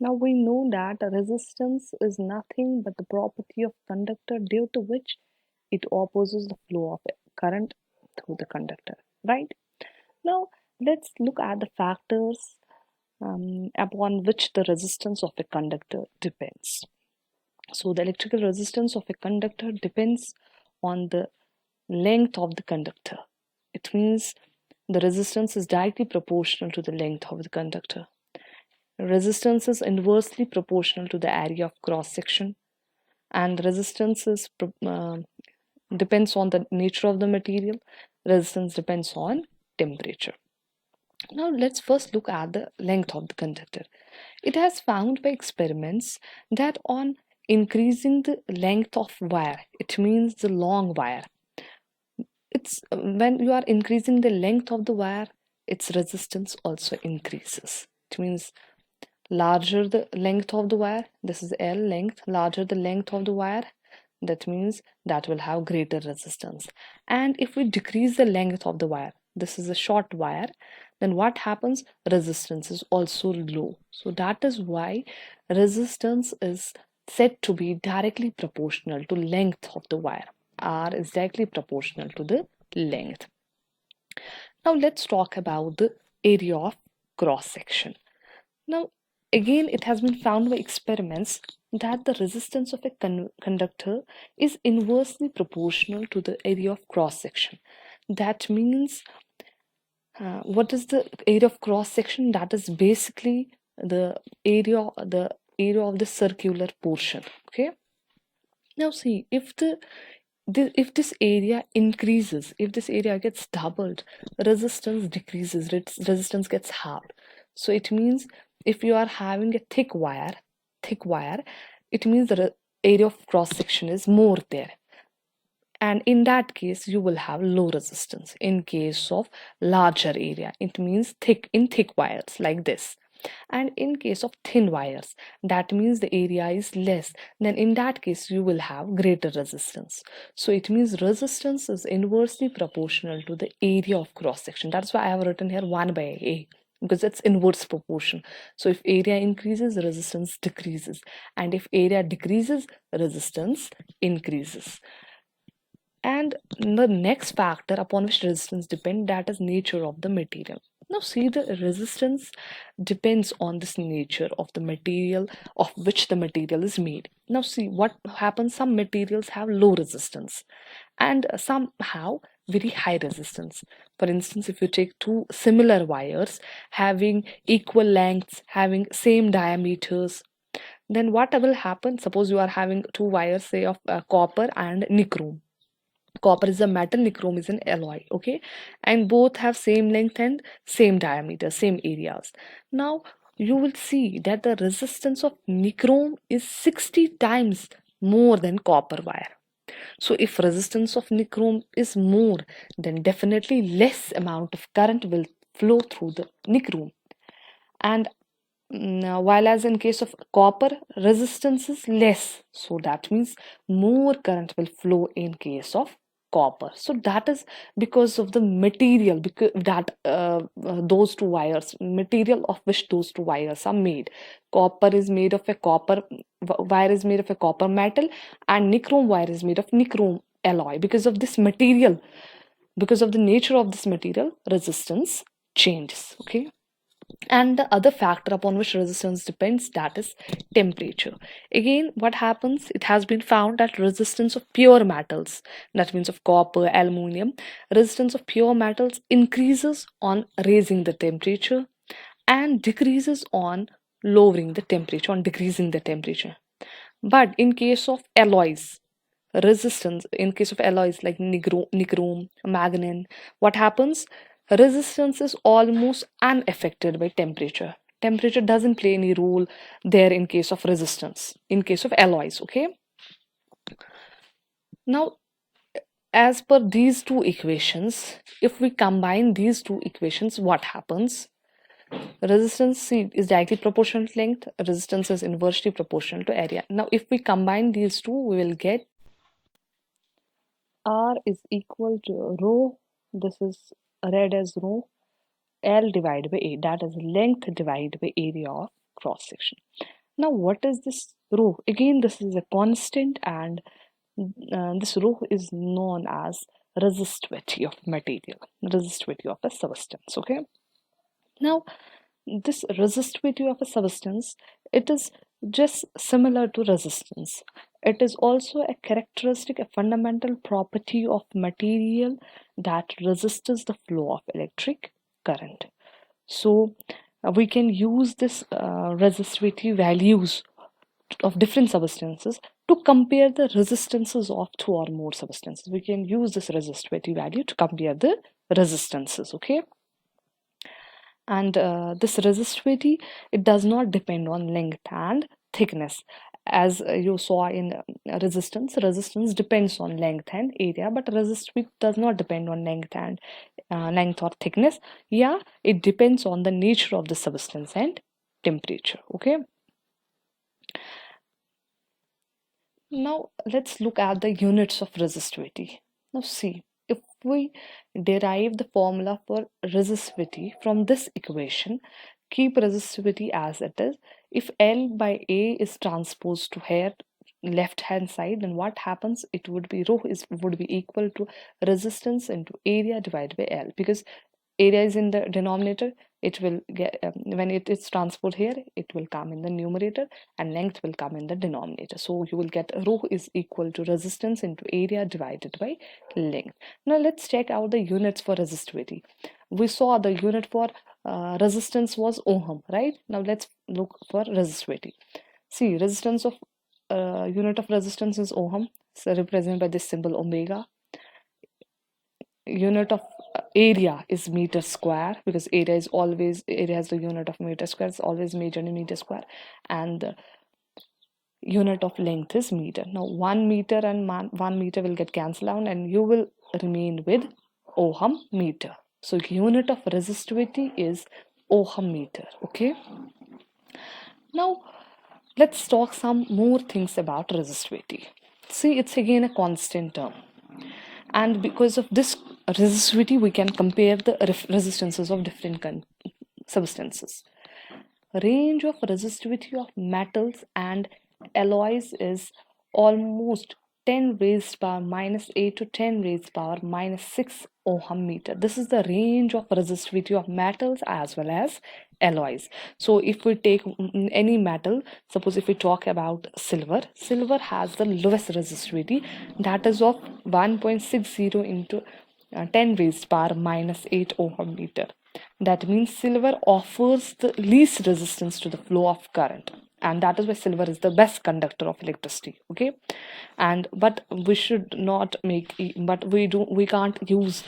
Now we know that a resistance is nothing but the property of conductor due to which it opposes the flow of current through the conductor, right? Now let's look at the factors upon which the resistance of a conductor depends. So the electrical resistance of a conductor depends on the length of the conductor. It means the resistance is directly proportional to the length of the conductor. Resistance is inversely proportional to the area of cross section, and resistance is depends on the nature of the material. Resistance depends on temperature. Now let's first look at the length of the conductor. It has found by experiments that on increasing the length of wire, it means the long wire, it's when you are increasing the length of the wire, its resistance also increases. It means larger the length of the wire, this is L length, larger the length of the wire, that means that will have greater resistance. And if we decrease the length of the wire, this is a short wire, then what happens? Resistance is also low. So that is why resistance is said to be directly proportional to length of the wire. R is directly proportional to the length. Now let's talk about the area of cross section. Now again, it has been found by experiments that the resistance of a conductor is inversely proportional to the area of cross section. That means what is the area of cross section? That is basically the area of the circular portion. Okay. Now see, if this area increases, if this area gets doubled, resistance decreases, resistance gets halved. So it means if you are having a thick wire, it means the area of cross section is more there. And in that case, you will have low resistance. In case of larger area, it means thick wires like this. And in case of thin wires, that means the area is less, then in that case you will have greater resistance. So it means resistance is inversely proportional to the area of cross section. That's why I have written here 1 by A, because it's inverse proportion. So if area increases, resistance decreases, and if area decreases, resistance increases. And the next factor upon which resistance depends, that is nature of the material. Now see, the resistance depends on this nature of the material of which the material is made. Now see what happens, some materials have low resistance and some have very high resistance. For instance, if you take two similar wires having equal lengths, having same diameters, then what will happen? Suppose you are having two wires, say of copper and nichrome. Copper is a metal, nichrome is an alloy, okay, and both have same length and same diameter, same areas. Now you will see that the resistance of nichrome is 60 times more than copper wire. So if resistance of nichrome is more, then definitely less amount of current will flow through the nichrome. And while as in case of copper, resistance is less, so that means more current will flow in case of copper. So that is because of the material, because that those two wires, material of which those two wires are made. Copper is made of a copper wire is made of a copper metal, and nichrome wire is made of nichrome alloy. Because of this material, because of the nature of this material, resistance changes. Okay. And the other factor upon which resistance depends, that is temperature. Again, what happens, it has been found that resistance of pure metals, that means of copper, aluminum, resistance of pure metals increases on raising the temperature and decreases on lowering the temperature, on decreasing the temperature. But in case of alloys, resistance, in case of alloys like nichrome, manganese, what happens? Resistance is almost unaffected by temperature. Temperature doesn't play any role there in case of resistance, in case of alloys, okay? Now, as per these two equations, if we combine these two equations, what happens? Resistance C is directly proportional to length, resistance is inversely proportional to area. Now, if we combine these two, we will get R is equal to rho, this is read as rho, L divided by A, that is length divided by area of cross section. Now, what is this rho? Again, this is a constant, and this rho is known as resistivity of material, resistivity of a substance. Okay. Now, this resistivity of a substance, it is just similar to resistance. It is also a characteristic, a fundamental property of material that resists the flow of electric current. So we can use this resistivity values of different substances to compare the resistances of two or more substances. We can use this resistivity value to compare the resistances. Okay. And this resistivity, it does not depend on length and thickness. As you saw in resistance depends on length and area, but resistivity does not depend on length and length or thickness. Yeah, it depends on the nature of the substance and temperature. Okay. Now let's look at the units of resistivity. Now see, if we derive the formula for resistivity from this equation, keep resistivity as it is. If L by A is transposed to here left hand side, then what happens? It would be rho is would be equal to resistance into area divided by L, because area is in the denominator. It will get when it is transposed here, it will come in the numerator, and length will come in the denominator. So you will get rho is equal to resistance into area divided by length. Now let's check out the units for resistivity. We saw the unit for resistance was ohm, right? Now let's look for resistivity. See, resistance of unit of resistance is ohm, so represented by this symbol omega. Unit of area is meter square, because area has the unit of meter square, it's always measured in meter square, and the unit of length is meter. Now 1 meter and 1 meter will get cancelled out, and you will remain with ohm meter. So unit of resistivity is ohm meter. Okay. Now let's talk some more things about resistivity. See, it's again a constant term, and because of this resistivity we can compare the resistances of different substances. Range of resistivity of metals and alloys is almost 10 raised power minus 8 to 10 raised power minus 6 ohm meter. This is the range of resistivity of metals as well as alloys. So if we take any metal, suppose if we talk about silver has the lowest resistivity, that is of 1.60 into 10 raised power minus 8 ohm meter. That means silver offers the least resistance to the flow of current, and that is why silver is the best conductor of electricity. Okay. And but we should not make, but we can't use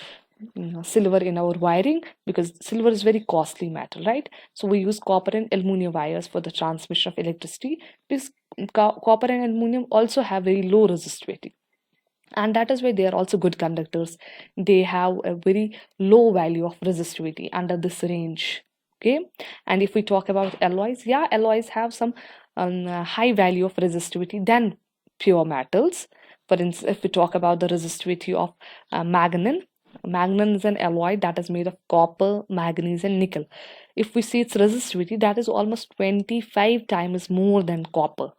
silver in our wiring, because silver is very costly metal, right? So we use copper and aluminum wires for the transmission of electricity, because copper and aluminum also have very low resistivity, and that is why they are also good conductors. They have a very low value of resistivity under this range. Okay. And if we talk about alloys, yeah, alloys have some high value of resistivity than pure metals. For instance, if we talk about the resistivity of manganese is an alloy that is made of copper, manganese and nickel. If we see its resistivity, that is almost 25 times more than copper.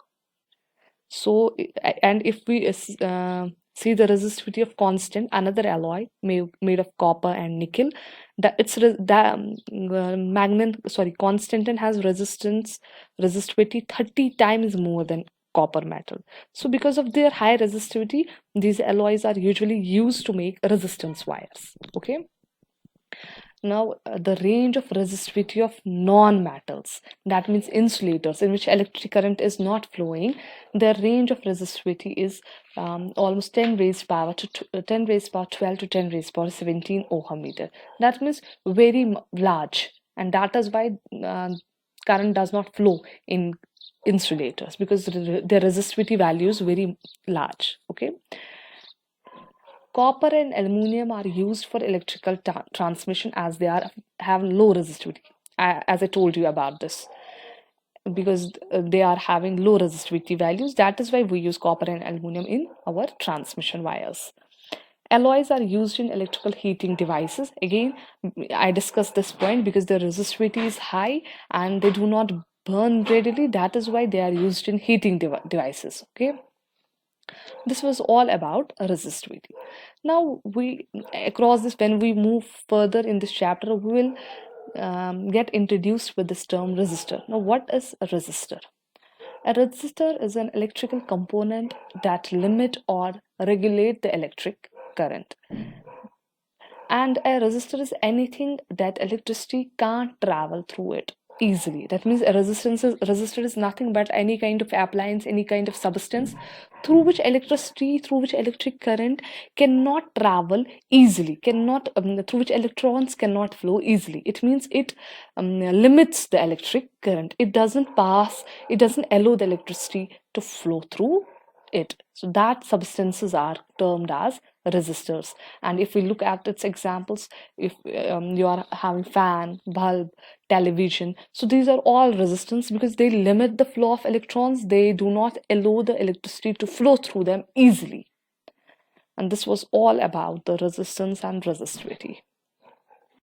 So, and if we see the resistivity of constant, another alloy made of copper and nickel, that it's constant has resistivity 30 times more than copper metal. So because of their high resistivity, these alloys are usually used to make resistance wires. Okay. Now, the range of resistivity of non-metals, that means insulators in which electric current is not flowing, their range of resistivity is almost 10 raised power to 10 raised power 12 to 10 raised power 17 ohm meter. That means very large, and that is why current does not flow in insulators, because their resistivity value is very large. Okay. Copper and aluminum are used for electrical transmission, as they have low resistivity. As I told you about this, because they are having low resistivity values. That is why we use copper and aluminum in our transmission wires. Alloys are used in electrical heating devices. Again, I discussed this point because the resistivity is high and they do not burn readily. That is why they are used in heating devices. Okay, this was all about resistivity. Now we across this, when we move further in this chapter, we will get introduced with this term resistor. Now, what is a resistor? A resistor is an electrical component that limit or regulate the electric current. And a resistor is anything that electricity can't travel through it easily. That means a resistor is nothing but any kind of appliance, any kind of substance through which electric current cannot travel easily, through which electrons cannot flow easily. It means it limits the electric current. It doesn't allow the electricity to flow through it. So that substances are termed as resistors. And if we look at its examples, if you are having fan, bulb, television, so these are all resistance because they limit the flow of electrons. They do not allow the electricity to flow through them easily. And this was all about the resistance and resistivity.